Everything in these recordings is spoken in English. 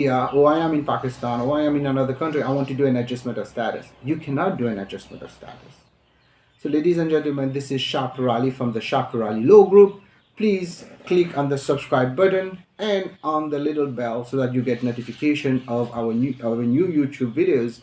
Yeah, or I am in Pakistan, or I am in another country, I want to do an adjustment of status. You cannot do an adjustment of status. So, ladies and gentlemen, this is Shah Parali from the Shah Parali Law Group. Please click on the subscribe button and on the little bell so that you get notification of our new YouTube videos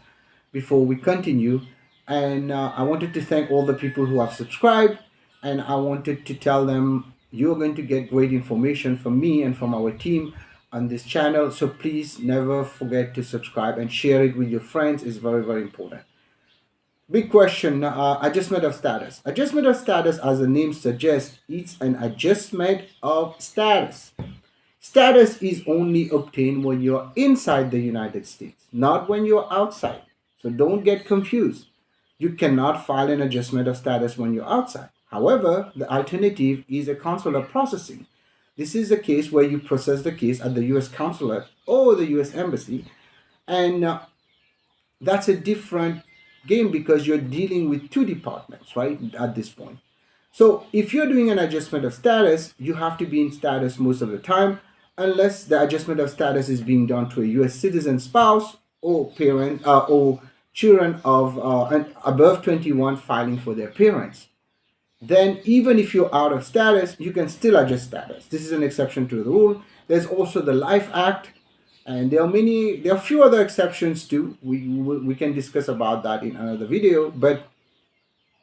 before we continue. And I wanted to thank all the people who have subscribed, and I wanted to tell them you're going to get great information from me and from our team on this channel. So please never forget to subscribe and share it with your friends. It's very, very important. Big question, adjustment of status. Adjustment of status, as the name suggests, it's an adjustment of status. Status is only obtained when you're inside the United States, not when you're outside. So don't get confused. You cannot file an adjustment of status when you're outside. However, the alternative is a consular processing. This is a case where you process the case at the U.S. consulate or the U.S. embassy, and that's a different game because you're dealing with two departments, right, at this point. So if you're doing an adjustment of status, you have to be in status most of the time, unless the adjustment of status is being done to a U.S. citizen spouse or parent or children of above 21 filing for their parents. Then even if you're out of status, you can still adjust status. This is an exception to the rule. There's also the Life Act, and there are a few other exceptions too. We can discuss about that in another video, but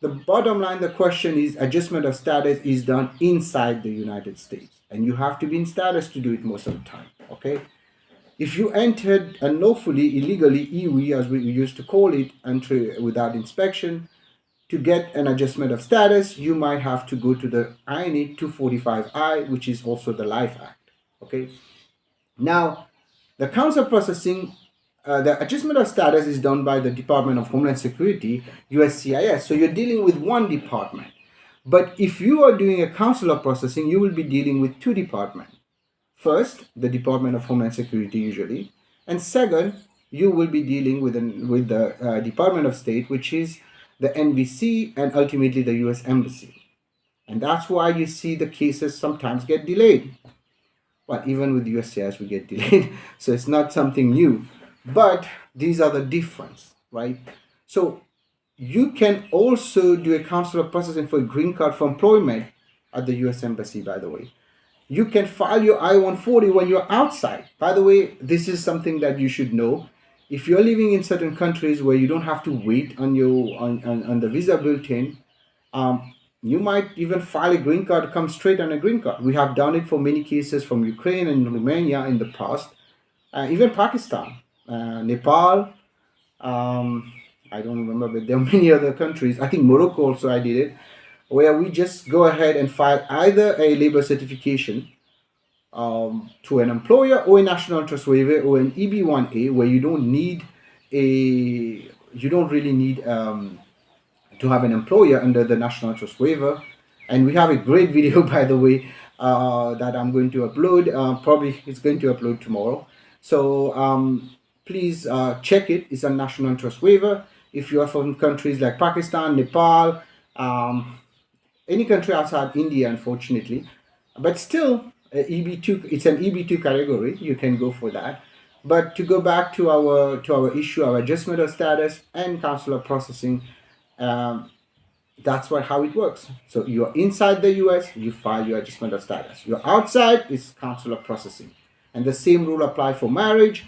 the bottom line, the question is adjustment of status is done inside the United States, and you have to be in status to do it most of the time, okay? If you entered unlawfully, illegally, EWE as we used to call it, entry without inspection, to get an adjustment of status, you might have to go to the INA 245I, which is also the Life Act, okay? Now, the consular processing, the adjustment of status is done by the Department of Homeland Security, USCIS. So you're dealing with one department. But if you are doing a consular processing, you will be dealing with two departments. First, the Department of Homeland Security usually. And second, you will be dealing with the Department of State, which is the NVC and ultimately the US Embassy. And that's why you see the cases sometimes get delayed. Well, even with USCIS, we get delayed. So it's not something new. But these are the difference, right? So you can also do a consular processing for a green card for employment at the US Embassy, by the way. You can file your I-140 when you're outside. By the way, this is something that you should know. If you're living in certain countries where you don't have to wait on the visa built-in, you might even file a green card, come straight on a green card. We have done it for many cases from Ukraine and Romania in the past, even Pakistan, Nepal. I don't remember, but there are many other countries. I think Morocco also I did it, where we just go ahead and file either a labor certification to an employer or a national trust waiver or an EB-1A, where you don't really need to have an employer under the national trust waiver. And we have a great video, by the way, that I'm going to upload. Probably it's going to upload tomorrow. So please check it. It's a national trust waiver. If you are from countries like Pakistan, Nepal, any country outside India, unfortunately, but still EB2, it's an EB2 category. You can go for that. But to go back to our issue, our adjustment of status and consular processing, that's how it works. So you're inside the US, you file your adjustment of status. You're outside, it's consular processing. And the same rule applies for marriage,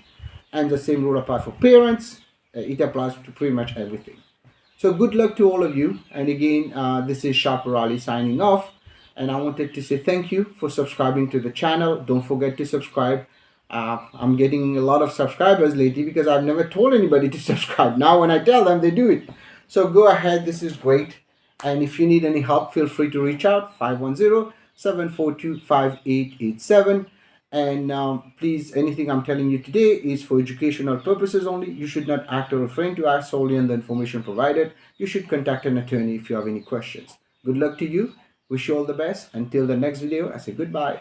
and the same rule applies for parents. It applies to pretty much everything. So good luck to all of you. And again, this is Shah Parali signing off. And I wanted to say thank you for subscribing to the channel. Don't forget to subscribe. I'm getting a lot of subscribers lately because I've never told anybody to subscribe. Now when I tell them, they do it. So go ahead. This is great. And if you need any help, feel free to reach out, 510-742-5887. And please, anything I'm telling you today is for educational purposes only. You should not act or refrain to act solely on the information provided. You should contact an attorney if you have any questions. Good luck to you. Wish you all the best. Until the next video, I say goodbye.